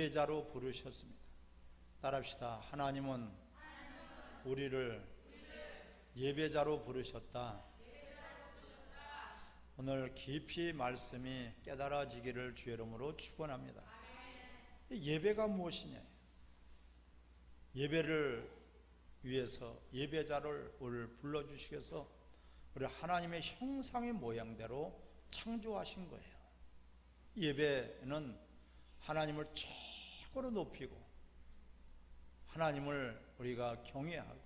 예배자로 부르셨습니다. 따라합시다. 하나님은 우리를 예배자로 부르셨다. 오늘 깊이 말씀이 깨달아지기를 주의 이름으로 축원합니다. 예배가 무엇이냐? 예배를 위해서 예배자를 오늘 불러주시겠어 우리 하나님의 형상의 모양대로 창조하신 거예요. 예배는 하나님을 최고로 높이고 하나님을 우리가 경외하고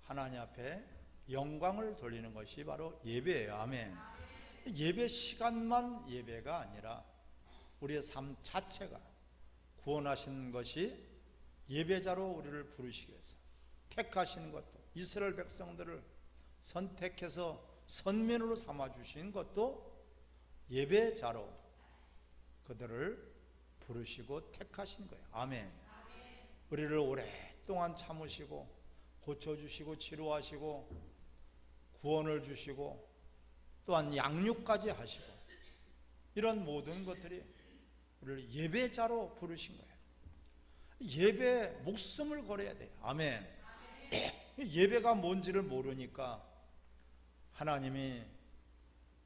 하나님 앞에 영광을 돌리는 것이 바로 예배예요. 아멘. 예배 시간만 예배가 아니라 우리의 삶 자체가 구원하신 것이 예배자로 우리를 부르시기 위해서 택하시는 것도, 이스라엘 백성들을 선택해서 선민으로 삼아주신 것도 예배자로 그들을 부르시고 택하신 거예요. 아멘. 우리를 오랫동안 참으시고 고쳐주시고 치료하시고 구원을 주시고 또한 양육까지 하시고 이런 모든 것들이 우리를 예배자로 부르신 거예요. 예배에 목숨을 걸어야 돼요. 아멘. 예배가 뭔지를 모르니까 하나님이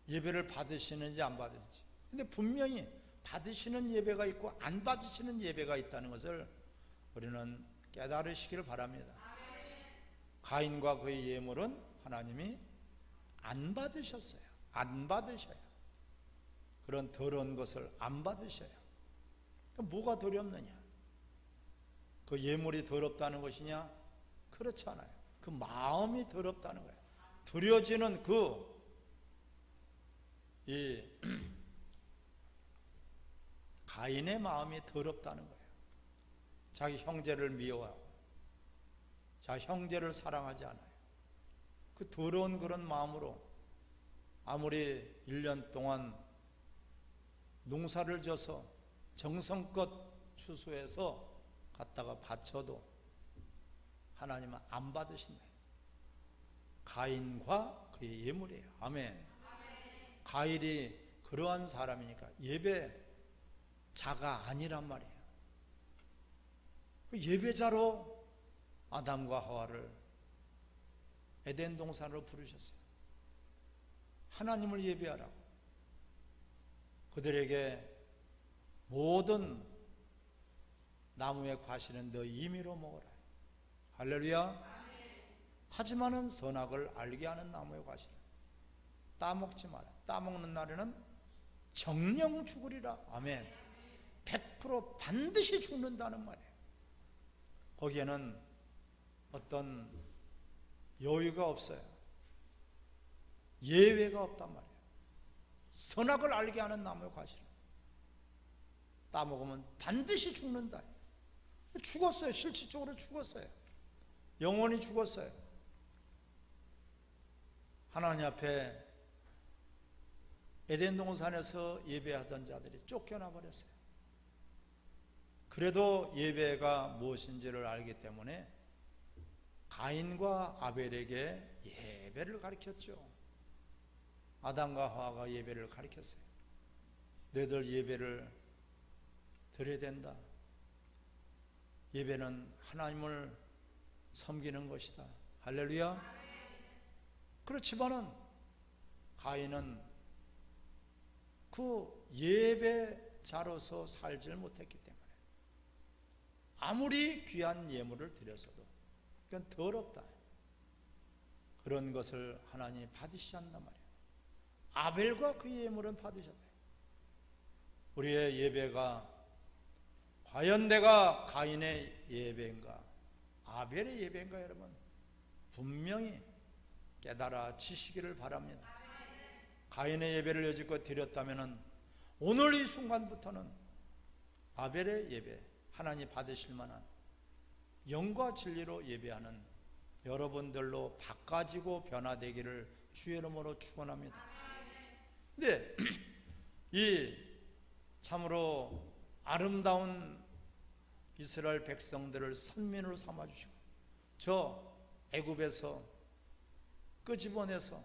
예배를 받으시는지 안 받으시는지, 근데 분명히 받으시는 예배가 있고 안 받으시는 예배가 있다는 것을 우리는 깨달으시기를 바랍니다. 가인과 그의 예물은 하나님이 안 받으셨어요. 안 받으셔요. 그런 더러운 것을 안 받으셔요. 뭐가 더럽느냐? 그 예물이 더럽다는 것이냐? 그렇지 않아요. 그 마음이 더럽다는 거예요. 드려지는 가인의 마음이 더럽다는 거예요. 자기 형제를 미워하고 자기 형제를 사랑하지 않아요. 그 더러운 그런 마음으로 아무리 1년 동안 농사를 져서 정성껏 추수해서 갖다가 바쳐도 하나님은 안 받으신다. 가인과 그의 예물이에요. 아멘. 가인이 그러한 사람이니까 예배자가 아니란 말이에요. 예배자로 아담과 하와를 에덴 동산으로 부르셨어요. 하나님을 예배하라고. 그들에게 모든 나무의 과실은 너희 임의로 먹어라. 할렐루야. 하지만은 선악을 알게 하는 나무의 과실은 따먹지 마라. 따먹는 날에는 정령 죽으리라. 아멘. 100% 반드시 죽는다는 말이에요. 거기에는 어떤 여유가 없어요. 예외가 없단 말이에요. 선악을 알게 하는 나무의 과실은 따먹으면 반드시 죽는다. 죽었어요. 실질적으로 죽었어요. 영원히 죽었어요. 하나님 앞에 에덴 동산에서 예배하던 자들이 쫓겨나 버렸어요. 그래도 예배가 무엇인지를 알기 때문에 가인과 아벨에게 예배를 가르쳤죠. 아담과 하와가 예배를 가르쳤어요. 너희들 예배를 드려야 된다. 예배는 하나님을 섬기는 것이다. 할렐루야. 그렇지만은 가인은 그 예배자로서 살지를 못했기 때문에 아무리 귀한 예물을 드려서도 그건 더럽다. 그런 것을 하나님이 받으시지 않단 말이에요. 아벨과 그 예물은 받으셨대요. 우리의 예배가 과연 내가 가인의 예배인가 아벨의 예배인가, 여러분 분명히 깨달아 지시기를 바랍니다. 가인의 예배를 여지껏 드렸다면 오늘 이 순간부터는 아벨의 예배, 하나님 받으실 만한 영과 진리로 예배하는 여러분들로 바꿔지고 변화되기를 주의 이름으로 축원합니다. 근데 이 참으로 아름다운 이스라엘 백성들을 선민으로 삼아주시고 저 애굽에서 끄집어내서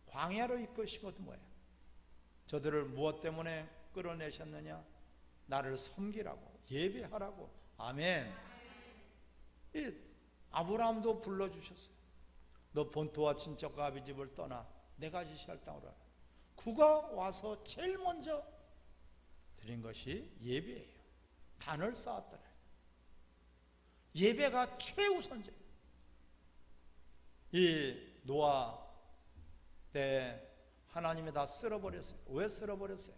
광야로 이끄신 것도 뭐예요? 저들을 무엇 때문에 끌어내셨느냐? 나를 섬기라고, 예배하라고. 아멘. 이 아브라함도 불러주셨어요. 너 본토와 친척과 아비 집을 떠나 내가 지시할 땅으로 가라. 그가 와서 제일 먼저 드린 것이 예배예요. 단을 쌓았더라. 예배가 최우선이에요. 이 노아 때 하나님이 다 쓸어버렸어요. 왜 쓸어버렸어요?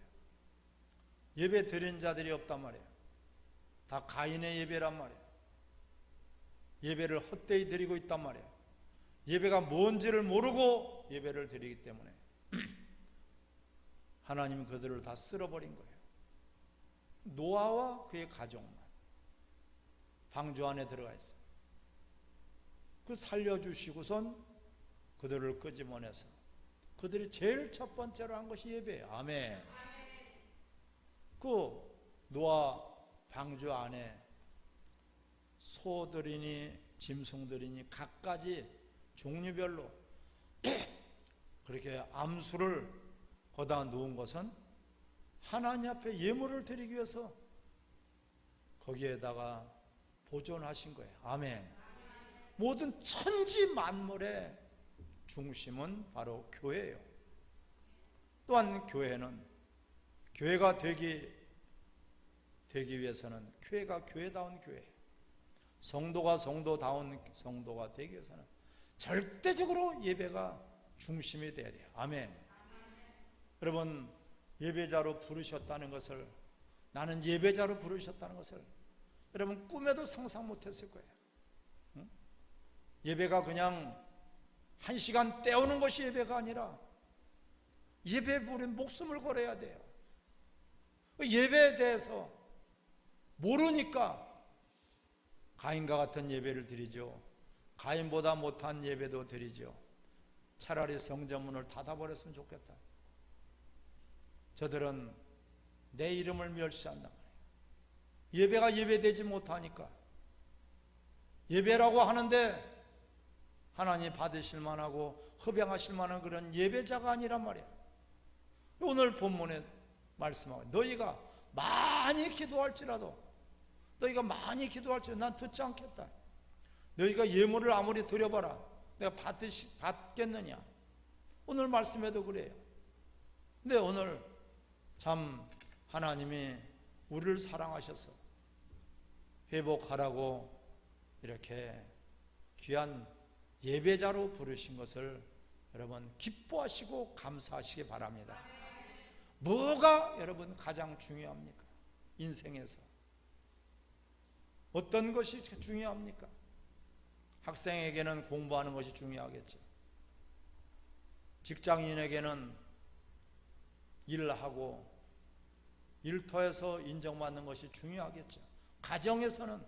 예배 드린 자들이 없단 말이에요. 다 가인의 예배란 말이에요. 예배를 헛되이 드리고 있단 말이에요. 예배가 뭔지를 모르고 예배를 드리기 때문에 하나님은 그들을 다 쓸어버린 거예요. 노아와 그의 가족만 방주 안에 들어가 있어요. 그 살려주시고선 그들을 끄집어내서 그들이 제일 첫 번째로 한 것이 예배예요. 아멘. 그 노아 방주 안에 소들이니 짐승들이니 각가지 종류별로 그렇게 암수를 거다 놓은 것은 하나님 앞에 예물을 드리기 위해서 거기에다가 보존하신 거예요. 아멘. 모든 천지 만물의 중심은 바로 교회예요. 또한 교회가 되기 위해서는 교회가 교회다운 교회, 성도가 성도다운 성도가 되기 위해서는 절대적으로 예배가 중심이 돼야 돼요. 아멘. 여러분, 예배자로 부르셨다는 것을, 나는 예배자로 부르셨다는 것을 여러분 꿈에도 상상 못했을 거예요. 응? 예배가 그냥 한 시간 때우는 것이 예배가 아니라 예배에 우리는 목숨을 걸어야 돼요. 예배에 대해서 모르니까 가인과 같은 예배를 드리죠. 가인보다 못한 예배도 드리죠. 차라리 성전문을 닫아버렸으면 좋겠다. 저들은 내 이름을 멸시한단 말이에요. 예배가 예배되지 못하니까. 예배라고 하는데 하나님 받으실 만하고 흡양하실 만한 그런 예배자가 아니란 말이에요. 오늘 본문에 말씀하고 너희가 많이 기도할지라도 난 듣지 않겠다. 너희가 예물을 아무리 드려봐라 내가 받겠느냐. 오늘 말씀에도 그래요. 근데 오늘 참 하나님이 우리를 사랑하셔서 회복하라고 이렇게 귀한 예배자로 부르신 것을 여러분 기뻐하시고 감사하시기 바랍니다. 뭐가 여러분 가장 중요합니까? 인생에서 어떤 것이 중요합니까? 학생에게는 공부하는 것이 중요하겠죠. 직장인에게는 일하고 일터에서 인정받는 것이 중요하겠죠. 가정에서는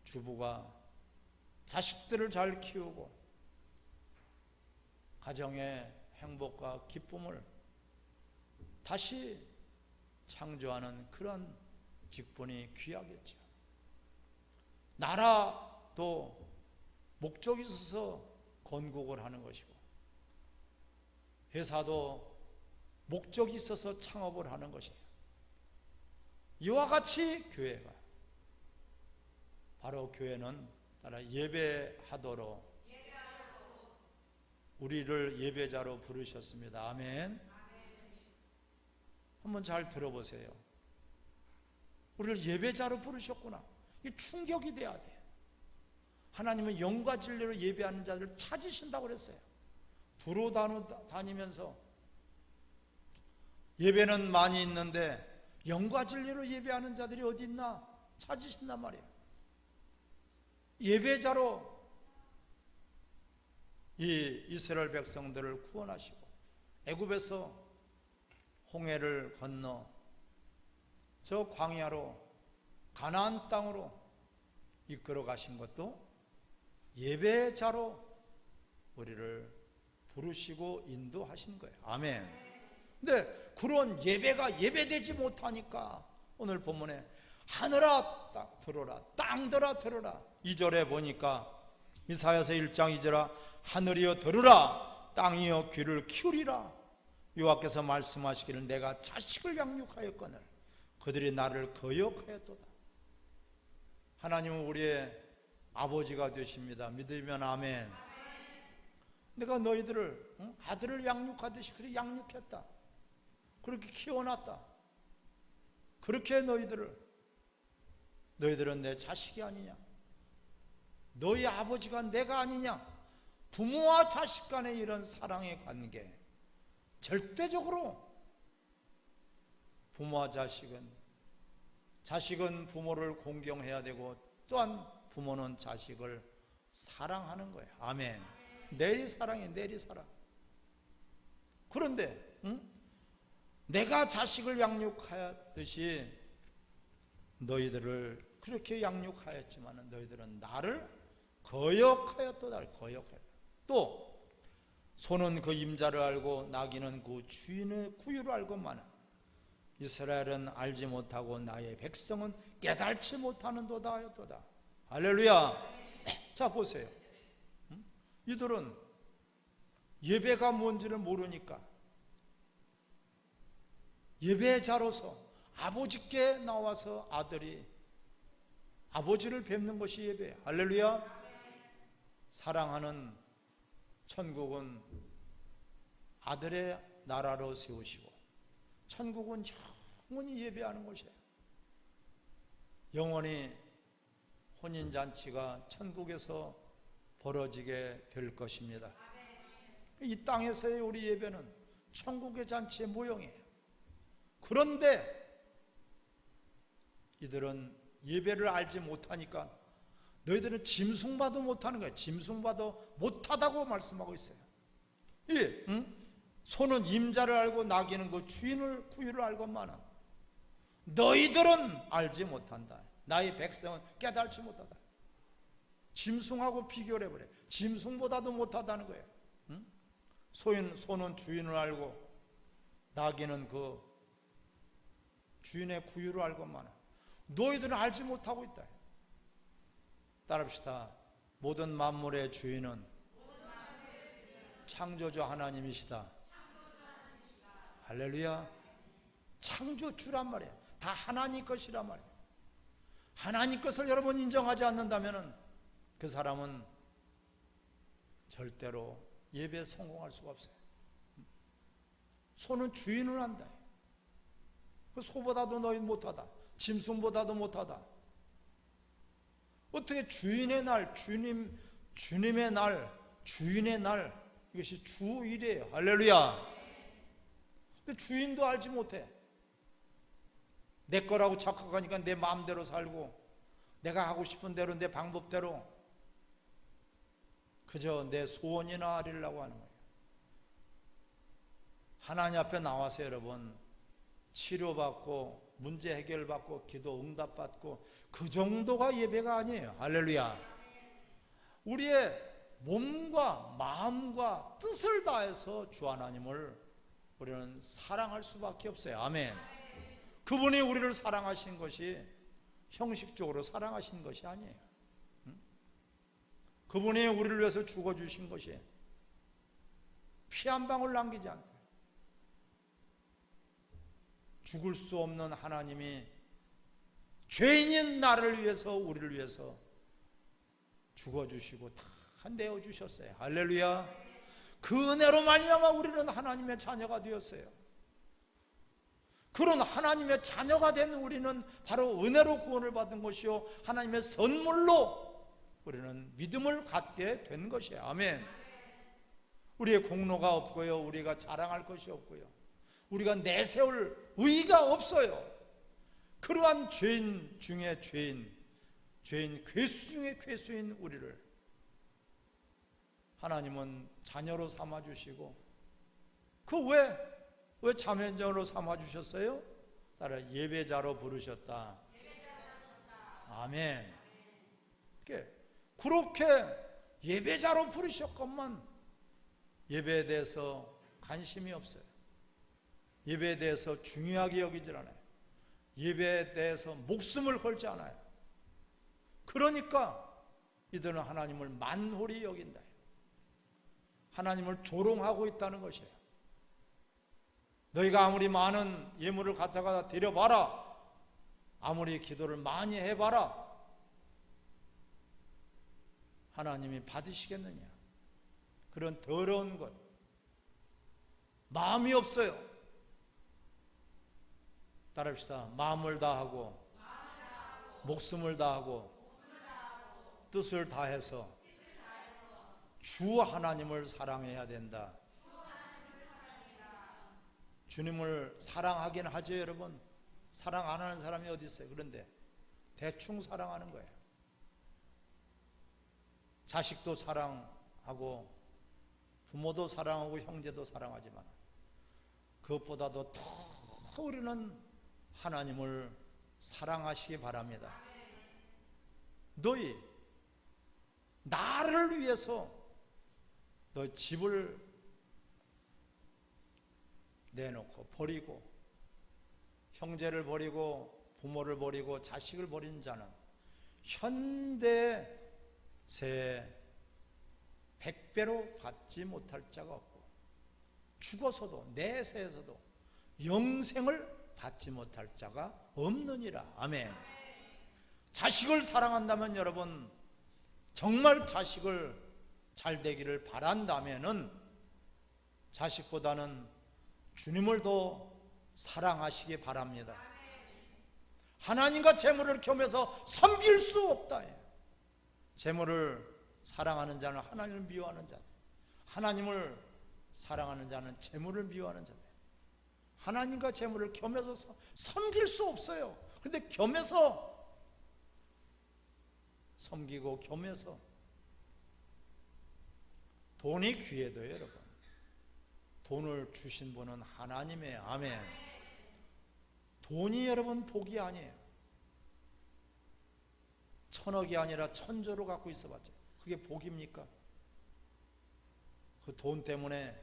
주부가 자식들을 잘 키우고 가정의 행복과 기쁨을 다시 창조하는 그런 직분이 귀하겠죠. 나라도 목적이 있어서 건국을 하는 것이고 회사도 목적이 있어서 창업을 하는 것이에요. 이와 같이 교회가 바로 교회는 따라 예배하도록 우리를 예배자로 부르셨습니다. 아멘. 한번 잘 들어보세요. 우리를 예배자로 부르셨구나. 이게 충격이 돼야 돼요. 하나님은 영과 진리로 예배하는 자들을 찾으신다고 그랬어요. 두루 다니면서 예배는 많이 있는데 영과 진리로 예배하는 자들이 어디 있나 찾으신단 말이에요. 예배자로 이 이스라엘 백성들을 구원하시고 애굽에서 홍해를 건너 저 광야로 가나안 땅으로 이끌어 가신 것도 예배자로 우리를 부르시고 인도하신 거예요. 아멘. 근데 그런 예배가 예배되지 못하니까 오늘 본문에 하늘아 들어라, 땅들아 들어라. 2절에 보니까 이사야서 1장 2절아 하늘이여 들으라, 땅이여 귀를 기울이라. 여호와께서 말씀하시기를 내가 자식을 양육하였거늘 그들이 나를 거역하였도다. 하나님은 우리의 아버지가 되십니다. 믿으면 아멘. 내가 너희들을 아들을 양육하듯이 그렇게 양육했다. 그렇게 키워놨다. 그렇게 너희들은 내 자식이 아니냐? 너희 아버지가 내가 아니냐? 부모와 자식 간의 이런 사랑의 관계, 절대적으로 부모와 자식은 부모를 공경해야 되고, 또한 부모는 자식을 사랑하는 거예요. 아멘. 내리사랑이에요. 내리사랑. 그런데 내가 자식을 양육하였듯이 너희들을 그렇게 양육하였지만 너희들은 나를 거역하였도다. 거역하였다. 또 소는 그 임자를 알고 나귀는 그 주인의 구유를 알고만은 이스라엘은 알지 못하고 나의 백성은 깨달지 못하는도다 하였도다. 할렐루야. 자 보세요. 이들은 예배가 뭔지를 모르니까 예배자로서 아버지께 나와서 아들이 아버지를 뵙는 것이 예배예요. 할렐루야. 사랑하는 천국은 아들의 나라로 세우시고, 천국은 영원히 예배하는 곳이에요. 영원히 혼인잔치가 천국에서 벌어지게 될 것입니다. 이 땅에서의 우리 예배는 천국의 잔치의 모형이에요. 그런데 이들은 예배를 알지 못하니까 너희들은 짐승봐도 못하는 거예요. 짐승봐도 못하다고 말씀하고 있어요. 예, 소는 임자를 알고 나귀는 그 주인을 구유를 알건만은 너희들은 알지 못한다. 나의 백성은 깨달지 못하다. 짐승하고 비교를 해버려요. 짐승보다도 못하다는 거예요. 소는 주인을 알고 나귀는 그 주인의 구유를 알건만은 너희들은 알지 못하고 있다. 따라합시다. 모든 만물의 주인은 창조주 하나님이시다. 할렐루야. 창조주란 말이에요. 다 하나님 것이란 말이에요. 하나님 것을 여러분 인정하지 않는다면 그 사람은 절대로 예배에 성공할 수가 없어요. 소는 주인을 안다. 그 소보다도 너희 못하다. 짐승보다도 못하다. 어떻게 주인의 날, 주님의 날, 주인의 날, 이것이 주일이에요. 할렐루야. 근데 주인도 알지 못해. 내 거라고 착각하니까 내 마음대로 살고, 내가 하고 싶은 대로 내 방법대로 그저 내 소원이나 아리려고 하는 거예요. 하나님 앞에 나와서 여러분 치료받고 문제 해결받고 기도 응답받고 그 정도가 예배가 아니에요. 할렐루야. 우리의 몸과 마음과 뜻을 다해서 주 하나님을 우리는 사랑할 수밖에 없어요. 아멘. 그분이 우리를 사랑하신 것이 형식적으로 사랑하신 것이 아니에요. 그분이 우리를 위해서 죽어주신 것이 피 한 방울 남기지 않고 죽을 수 없는 하나님이 죄인인 나를 위해서 우리를 위해서 죽어주시고 다 내어주셨어요. 할렐루야. 그 은혜로 말미암아 우리는 하나님의 자녀가 되었어요. 그런 하나님의 자녀가 된 우리는 바로 은혜로 구원을 받은 것이요 하나님의 선물로 우리는 믿음을 갖게 된 것이에요. 아멘. 우리의 공로가 없고요, 우리가 자랑할 것이 없고요, 우리가 내세울 의의가 없어요. 그러한 죄인 중에 죄인 괴수 중에 괴수인 우리를 하나님은 자녀로 삼아주시고, 그 왜 자녀로 삼아주셨어요? 따라 예배자로 부르셨다. 아멘. 그렇게 예배자로 부르셨건만 예배에 대해서 관심이 없어요. 예배에 대해서 중요하게 여기질 않아요. 예배에 대해서 목숨을 걸지 않아요. 그러니까 이들은 하나님을 만홀히 여긴다. 하나님을 조롱하고 있다는 것이에요. 너희가 아무리 많은 예물을 갖다가 드려봐라, 아무리 기도를 많이 해봐라 하나님이 받으시겠느냐? 그런 더러운 것, 마음이 없어요. 따라합시다. 마음을 다하고 목숨을 다하고 뜻을 다해서 주 하나님을 사랑해야 된다. 주님을 사랑하긴 하죠, 여러분. 사랑 안 하는 사람이 어디 있어요? 그런데 대충 사랑하는 거예요. 자식도 사랑하고 부모도 사랑하고 형제도 사랑하지만 그것보다도 더 우리는 하나님을 사랑하시기 바랍니다. 너희 나를 위해서 너 집을 내놓고 버리고 형제를 버리고 부모를 버리고 자식을 버린 자는 현대 새 100배로 받지 못할 자가 없고 죽어서도 내세에서도 영생을 받지 못할 자가 없느니라. 아멘. 자식을 사랑한다면 여러분 정말 자식을 잘 되기를 바란다면은 자식보다는 주님을 더 사랑하시기 바랍니다. 하나님과 재물을 겸해서 섬길 수 없다. 재물을 사랑하는 자는 하나님을 미워하는 자다. 하나님을 사랑하는 자는 재물을 미워하는 자다. 하나님과 재물을 겸해서 섬길 수 없어요. 근데 겸해서 섬기고 겸해서 돈이 귀해도 여러분 돈을 주신 분은 하나님의 아멘. 돈이 여러분 복이 아니에요. 1000억이 아니라 1000조를 갖고 있어봤자 그게 복입니까? 그 돈 때문에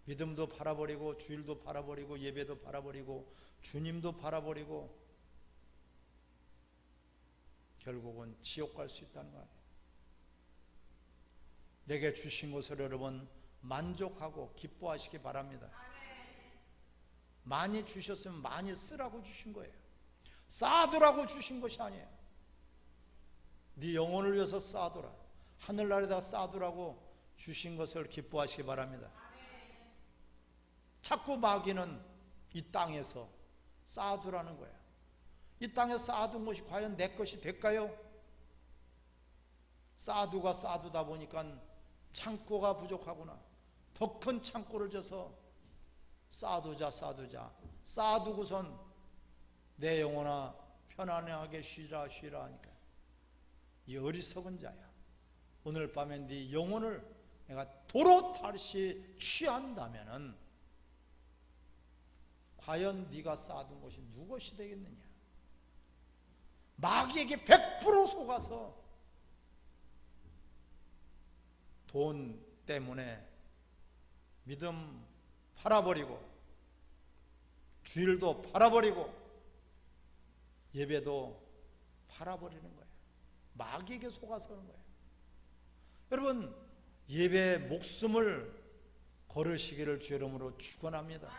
믿음도 팔아버리고 주일도 팔아버리고 예배도 팔아버리고 주님도 팔아버리고 결국은 지옥 갈 수 있다는 거 아니에요. 내게 주신 것을 여러분 만족하고 기뻐하시기 바랍니다. 많이 주셨으면 많이 쓰라고 주신 거예요. 쌓아두라고 주신 것이 아니에요. 네 영혼을 위해서 쌓아두라. 하늘나라에다 쌓아두라고 주신 것을 기뻐하시기 바랍니다. 자꾸 마귀는 이 땅에서 쌓아두라는 거예요. 이 땅에 쌓아둔 것이 과연 내 것이 될까요? 쌓아두가 쌓아두다 보니까 창고가 부족하구나. 더 큰 창고를 져서 쌓아두자 쌓아두고선 내 영혼아 편안하게 쉬라 하니까 이 어리석은 자야. 오늘 밤에 네 영혼을 내가 도로 다시 취한다면은 과연 네가 쌓아둔 것이 누구 것이 되겠느냐? 마귀에게 100% 속아서 돈 때문에 믿음 팔아버리고 주일도 팔아버리고 예배도 팔아버리는 거예요. 마귀에게 속아서 하는 거예요. 여러분 예배에 목숨을 걸으시기를 주 이름으로 축원합니다.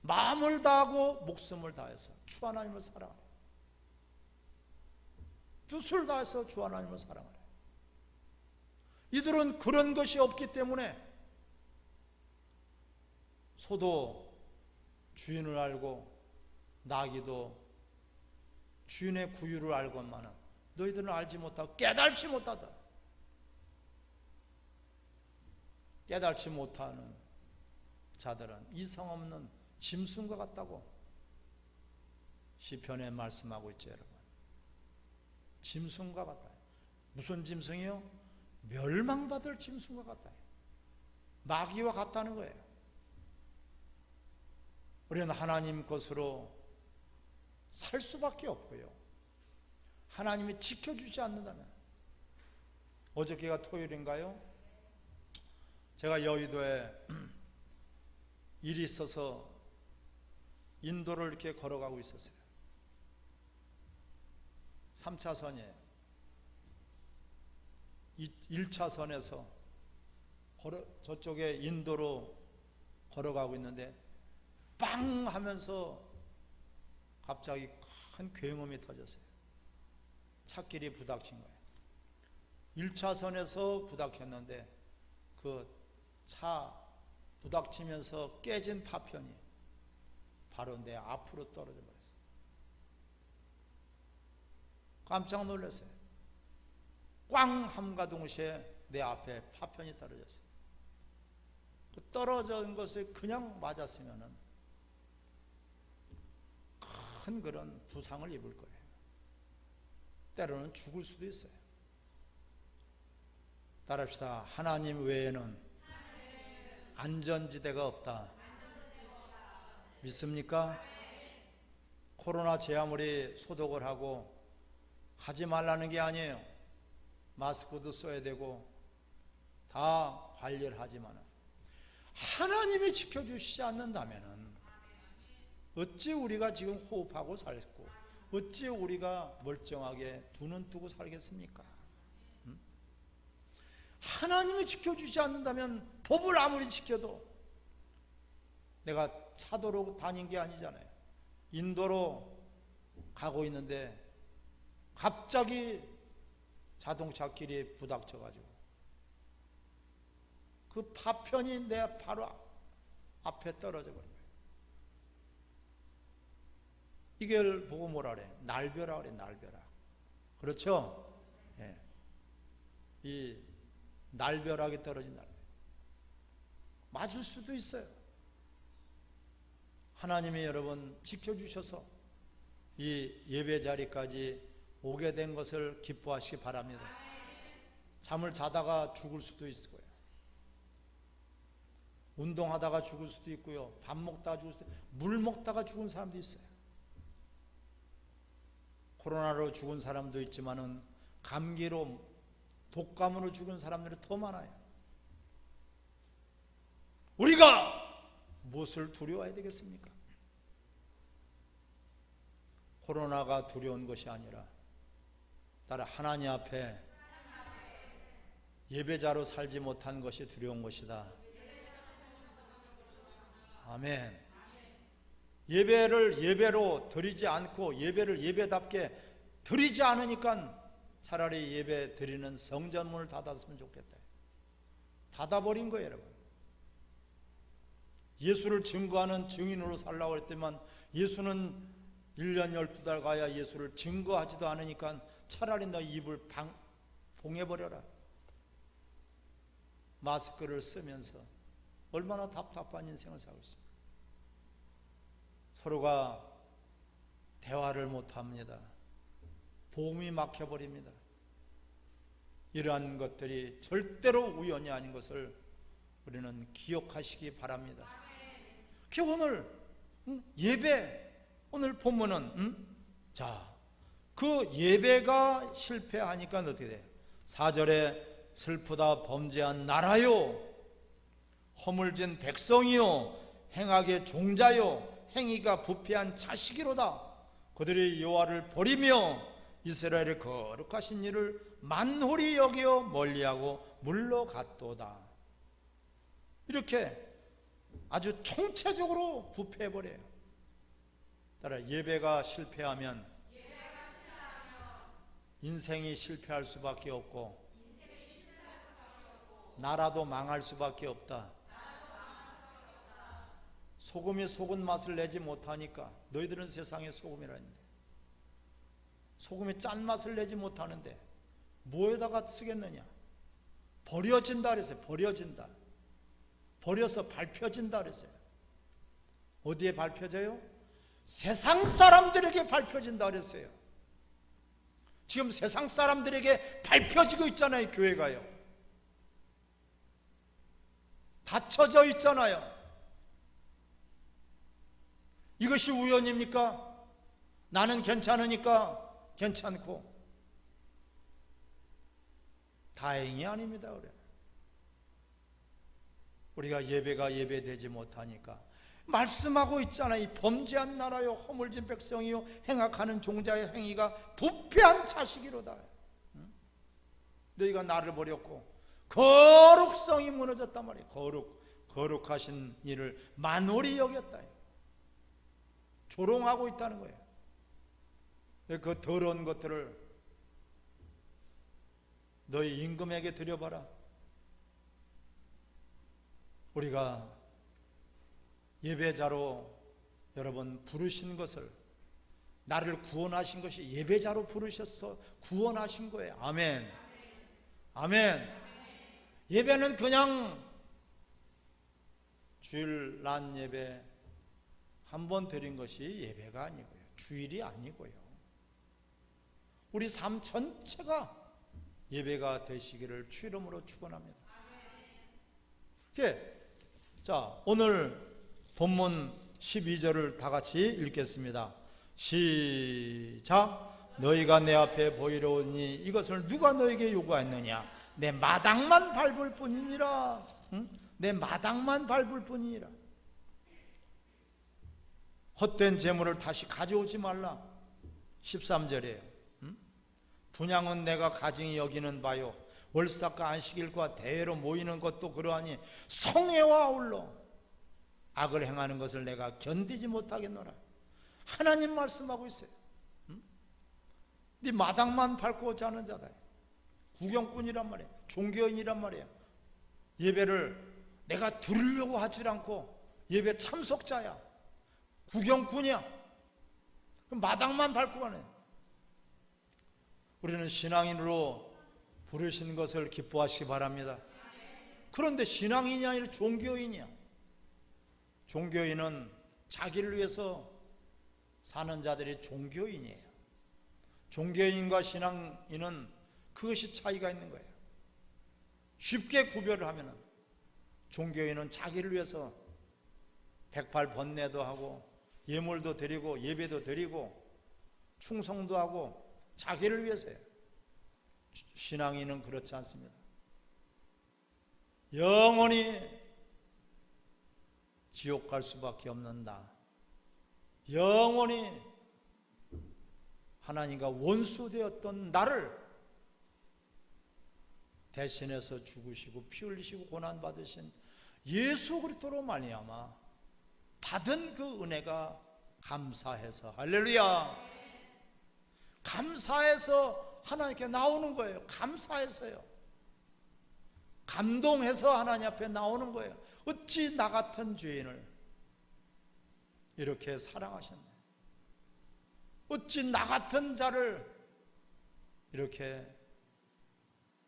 마음을 다하고 목숨을 다해서 주 하나님을 사랑하라. 뜻을 다해서 주 하나님을 사랑하라. 이들은 그런 것이 없기 때문에 소도 주인을 알고 나귀도 주인의 구유를 알건만은 너희들은 알지 못하고 깨달지 못하다. 깨달지 못하는 자들은 이성 없는 짐승과 같다고 시편에 말씀하고 있죠, 여러분. 짐승과 같다. 무슨 짐승이요? 멸망받을 짐승과 같다. 마귀와 같다는 거예요. 우리는 하나님 것으로 살 수밖에 없고요. 하나님이 지켜주지 않는다면, 어저께가 토요일인가요? 제가 여의도에 일이 있어서 인도를 이렇게 걸어가고 있었어요. 3차선이에요. 1차선에서 저쪽에 인도로 걸어가고 있는데 빵 하면서 갑자기 큰 굉음이 터졌어요. 찻길이 부닥친 거예요. 1차선에서 부닥쳤는데 그 차 부닥치면서 깨진 파편이 바로 내 앞으로 떨어져 버렸어요. 깜짝 놀랐어요. 꽝 함과 동시에 내 앞에 파편이 떨어졌어요. 그 떨어진 것을 그냥 맞았으면은 큰 그런 부상을 입을 거예요. 때로는 죽을 수도 있어요. 따라합시다. 하나님 외에는 안전지대가 없다. 믿습니까? 코로나 제아무리 소독을 하고 하지 말라는 게 아니에요. 마스크도 써야 되고 다 관리를 하지만 하나님이 지켜주시지 않는다면 어찌 우리가 지금 호흡하고 살고 어찌 우리가 멀쩡하게 두 눈 뜨고 살겠습니까? 하나님이 지켜주지 않는다면 법을 아무리 지켜도 내가 차도로 다닌 게 아니잖아요. 인도로 가고 있는데 갑자기 자동차 길이 부닥쳐가지고 그 파편이 내 바로 앞에 떨어져 버린 거예요. 이걸 보고 뭐라 그래? 날벼락 그래, 날벼락. 그렇죠? 예. 이 날벼락이 떨어진다는 거예요. 맞을 수도 있어요. 하나님이 여러분 지켜주셔서 이 예배 자리까지 오게 된 것을 기뻐하시기 바랍니다. 잠을 자다가 죽을 수도 있을 거예요. 운동하다가 죽을 수도 있고요. 밥 먹다가 죽을 수도 있고, 물 먹다가 죽은 사람도 있어요. 코로나로 죽은 사람도 있지만은 감기로 독감으로 죽은 사람들이 더 많아요. 우리가 무엇을 두려워해야 되겠습니까? 코로나가 두려운 것이 아니라 따라 하나님 앞에 예배자로 살지 못한 것이 두려운 것이다. 아멘. 예배를 예배로 드리지 않고 예배를 예배답게 드리지 않으니까 차라리 예배 드리는 성전문을 닫았으면 좋겠다. 닫아버린 거예요, 여러분. 예수를 증거하는 증인으로 살라고 했더만 예수는 1년 12달 가야 예수를 증거하지도 않으니까 차라리 너 입을 봉해버려라. 마스크를 쓰면서 얼마나 답답한 인생을 살고 있습니까? 서로가 대화를 못합니다. 복음이 막혀버립니다. 이러한 것들이 절대로 우연이 아닌 것을 우리는 기억하시기 바랍니다. 오늘 예배, 오늘 본문은 그 예배가 실패하니까 어떻게 돼요? 4절에 슬프다 범죄한 나라요, 허물진 백성이요, 행악의 종자요, 행위가 부패한 자식이로다. 그들이 여호와를 버리며 이스라엘의 거룩하신 일을 만홀히 여겨 멀리하고 물러갔도다. 이렇게 아주 총체적으로 부패해버려요. 따라 예배가 실패하면 인생이 실패할 수밖에 없고 나라도 망할 수밖에 없다. 소금이 속은 맛을 내지 못하니까 너희들은 세상의 소금이라는데 소금이 짠맛을 내지 못하는데 뭐에다가 쓰겠느냐? 버려진다 그랬어요. 버려진다. 버려서 밟혀진다 그랬어요. 어디에 밟혀져요? 세상 사람들에게 밟혀진다 그랬어요. 지금 세상 사람들에게 밟혀지고 있잖아요. 교회가요. 닫혀져 있잖아요. 이것이 우연입니까? 나는 괜찮으니까 괜찮고 다행이 아닙니다. 그래. 우리가 예배가 예배되지 못하니까 말씀하고 있잖아요. 이 범죄한 나라요, 허물진 백성이요, 행악하는 종자의 행위가 부패한 자식이로다. 너희가 나를 버렸고 거룩성이 무너졌단 말이에요. 거룩하신 일을 만홀히 여겼다. 조롱하고 있다는 거예요. 그 더러운 것들을 너희 임금에게 드려봐라. 우리가 예배자로 여러분 부르신 것을, 나를 구원하신 것이 예배자로 부르셔서 구원하신 거예요. 아멘. 아멘. 예배는 그냥 주일 난 예배 한 번 드린 것이 예배가 아니고요, 주일이 아니고요, 우리 삶 전체가 예배가 되시기를 주 이름으로 축원합니다. 자, 오늘 본문 12절을 다 같이 읽겠습니다. 시작. 너희가 내 앞에 보이러 오니 이것을 누가 너에게 요구하였느냐? 내 마당만 밟을 뿐이니라. 응? 내 마당만 밟을 뿐이니라. 헛된 재물을 다시 가져오지 말라. 13절이에요. 응? 분향은 내가 가증히 여기는 바요, 월삭과 안식일과 대회로 모이는 것도 그러하니 성회와 아울러 악을 행하는 것을 내가 견디지 못하겠노라. 하나님 말씀하고 있어요. 응? 네 마당만 밟고 자는 자다. 구경꾼이란 말이에요. 종교인이란 말이에요. 예배를 내가 들으려고 하지 않고 예배 참석자야, 구경꾼이야. 그럼 마당만 밟고 가네. 우리는 신앙인으로 부르신 것을 기뻐하시기 바랍니다. 그런데 신앙인이 아니라 종교인이야. 종교인은 자기를 위해서 사는 자들이 종교인이에요. 종교인과 신앙인은 그것이 차이가 있는 거예요. 쉽게 구별을 하면은 종교인은 자기를 위해서 백발 번뇌도 하고 예물도 드리고 예배도 드리고 충성도 하고 자기를 위해서요. 신앙인은 그렇지 않습니다. 영원히 지옥 갈 수밖에 없는 나, 영원히 하나님과 원수되었던 나를 대신해서 죽으시고 피 흘리시고 고난 받으신 예수 그리스도로 말미암아 받은 그 은혜가 감사해서, 할렐루야, 감사해서 하나님께 나오는 거예요. 감사해서요. 감동해서 하나님 앞에 나오는 거예요. 어찌 나 같은 죄인을 이렇게 사랑하셨네. 어찌 나 같은 자를 이렇게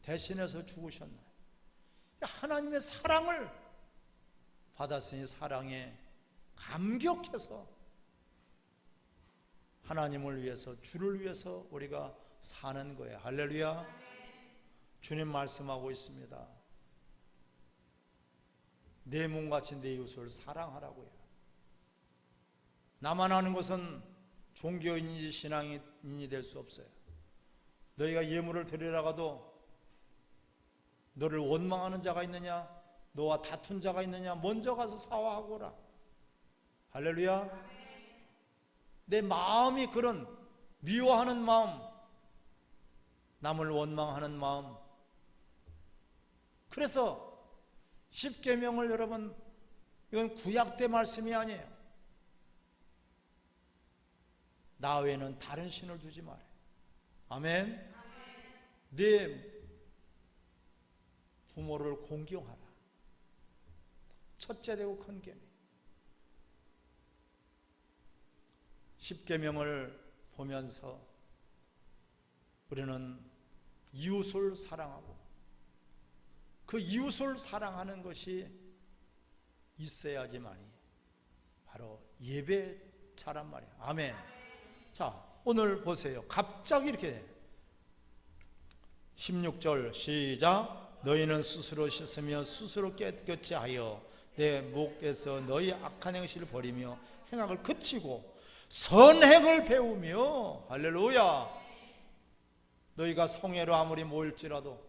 대신해서 죽으셨네. 하나님의 사랑을 받았으니 사랑에 감격해서 하나님을 위해서, 주를 위해서 우리가 사는 거예요. 할렐루야. 주님 말씀하고 있습니다. 내 몸같이 내 이웃을 사랑하라고요. 나만 아는 것은 종교인인지 신앙인이 될 수 없어요. 너희가 예물을 드리다가도 너를 원망하는 자가 있느냐, 너와 다툰 자가 있느냐, 먼저 가서 사과하고 오라. 할렐루야. 내 마음이 그런 미워하는 마음, 남을 원망하는 마음, 그래서 십계명을 여러분, 이건 구약 때 말씀이 아니에요. 나 외에는 다른 신을 두지 말아요. 아멘. 네 부모를 공경하라. 첫째 되고 큰 계명. 십계명을 보면서 우리는 이웃을 사랑하고 그 이웃을 사랑하는 것이 있어야지만이 바로 예배자란 말이에요. 아멘. 자, 오늘 보세요. 갑자기 이렇게 16절 시작. 너희는 스스로 씻으며 스스로 깨끗이 하여 내 목에서 너희 악한 행실을 버리며 행악을 그치고 선행을 배우며, 할렐루야, 너희가 성회로 아무리 모일지라도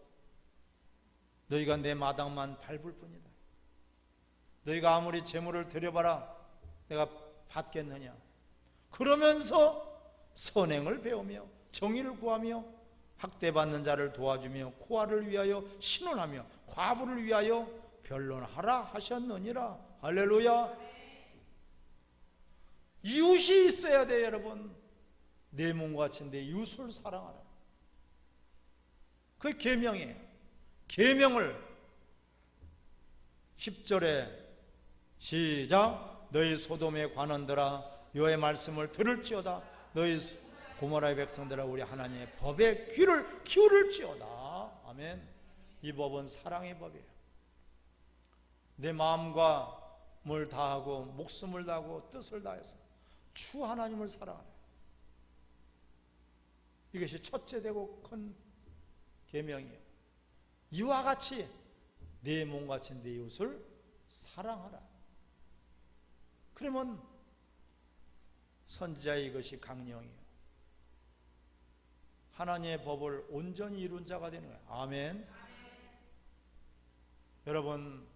너희가 내 마당만 밟을 뿐이다. 너희가 아무리 재물을 드려봐라 내가 받겠느냐. 그러면서 선행을 배우며 정의를 구하며 학대받는 자를 도와주며 고아를 위하여 신원하며 과부를 위하여 변론하라 하셨느니라. 할렐루야. 이웃이 있어야 돼요, 여러분. 내 몸과 같이 내 이웃을 사랑하라. 그게 계명이에요. 계명을 10절에 시작. 너희 소돔의 관원들아 여호와의 말씀을 들을지어다. 너희 고모라의 백성들아 우리 하나님의 법에 귀를 기울일지어다. 아멘. 이 법은 사랑의 법이에요. 내 마음과 뭘 다하고 목숨을 다하고 뜻을 다해서 주 하나님을 사랑하라. 이것이 첫째 되고 큰 계명이에요. 이와 같이 내 몸같이 내 이웃을 사랑하라. 그러면 선지자의 이것이 강령이에요. 하나님의 법을 온전히 이룬 자가 되는 거예요. 아멘. 여러분,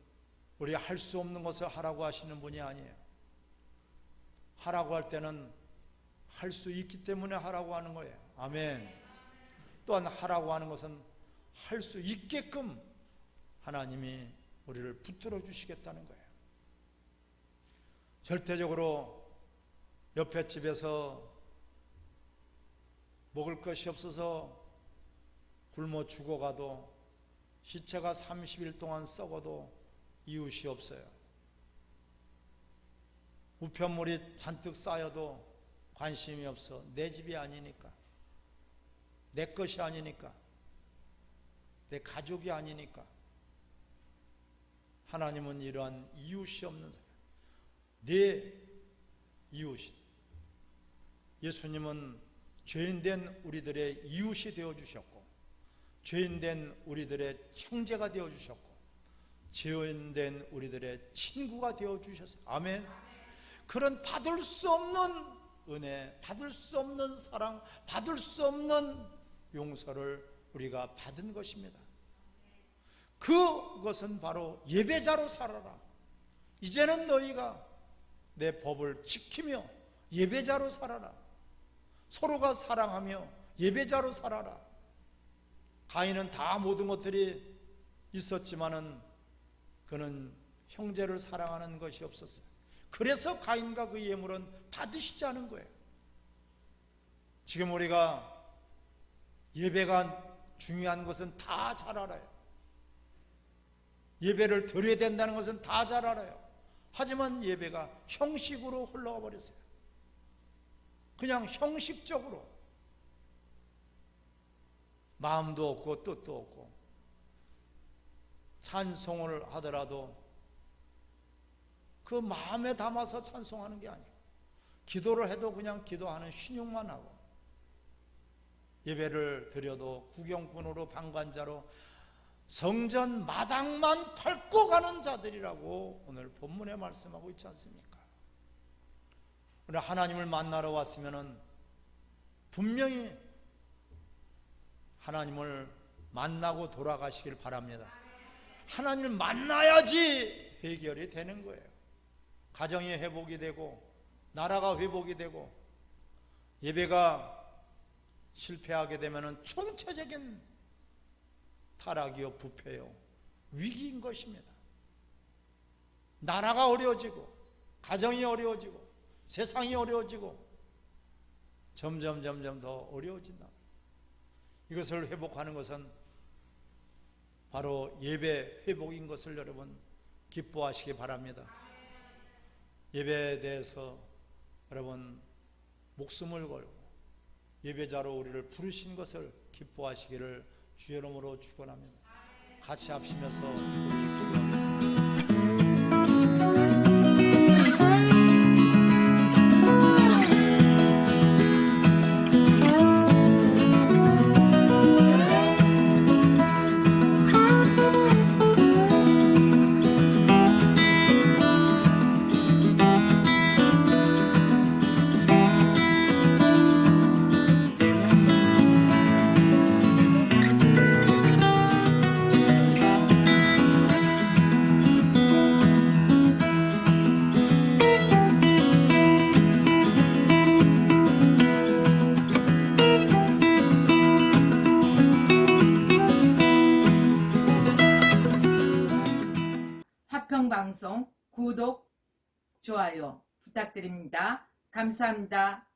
우리가 할 수 없는 것을 하라고 하시는 분이 아니에요. 하라고 할 때는 할 수 있기 때문에 하라고 하는 거예요. 아멘. 또한 하라고 하는 것은 할 수 있게끔 하나님이 우리를 붙들어 주시겠다는 거예요. 절대적으로 옆에 집에서 먹을 것이 없어서 굶어 죽어가도 시체가 30일 동안 썩어도 이웃이 없어요. 우편물이 잔뜩 쌓여도 관심이 없어. 내 집이 아니니까, 내 것이 아니니까, 내 가족이 아니니까. 하나님은 이러한 이웃이 없는 사람, 내 이웃이, 예수님은 죄인된 우리들의 이웃이 되어주셨고, 죄인된 우리들의 형제가 되어주셨고, 죄인된 우리들의 친구가 되어주셨어요. 아멘. 그런 받을 수 없는 은혜, 받을 수 없는 사랑, 받을 수 없는 용서를 우리가 받은 것입니다. 그것은 바로 예배자로 살아라. 이제는 너희가 내 법을 지키며 예배자로 살아라. 서로가 사랑하며 예배자로 살아라. 가인은 다 모든 것들이 있었지만은 그는 형제를 사랑하는 것이 없었어요. 그래서 가인과 그 예물은 받으시지 않은 거예요. 지금 우리가 예배가 중요한 것은 다 잘 알아요. 예배를 드려야 된다는 것은 다 잘 알아요. 하지만 예배가 형식으로 흘러가 버렸어요. 그냥 형식적으로, 마음도 없고 뜻도 없고, 찬송을 하더라도 그 마음에 담아서 찬송하는 게 아니고, 기도를 해도 그냥 기도하는 신용만 하고, 예배를 드려도 구경꾼으로 방관자로 성전 마당만 밟고 가는 자들이라고 오늘 본문에 말씀하고 있지 않습니까? 우리 하나님을 만나러 왔으면은 분명히 하나님을 만나고 돌아가시길 바랍니다. 하나님을 만나야지 해결이 되는 거예요. 가정이 회복이 되고, 나라가 회복이 되고, 예배가 실패하게 되면은 총체적인 타락이요, 부패요, 위기인 것입니다. 나라가 어려워지고, 가정이 어려워지고, 세상이 어려워지고, 점점 더 어려워진다. 이것을 회복하는 것은 바로 예배 회복인 것을 여러분 기뻐하시기 바랍니다. 예배에 대해서 여러분 목숨을 걸고 예배자로 우리를 부르신 것을 기뻐하시기를 주의 이름으로 축원합니다. 같이 합시면서 우리 기도하겠습니다. 화평방송 구독, 좋아요 부탁드립니다. 감사합니다.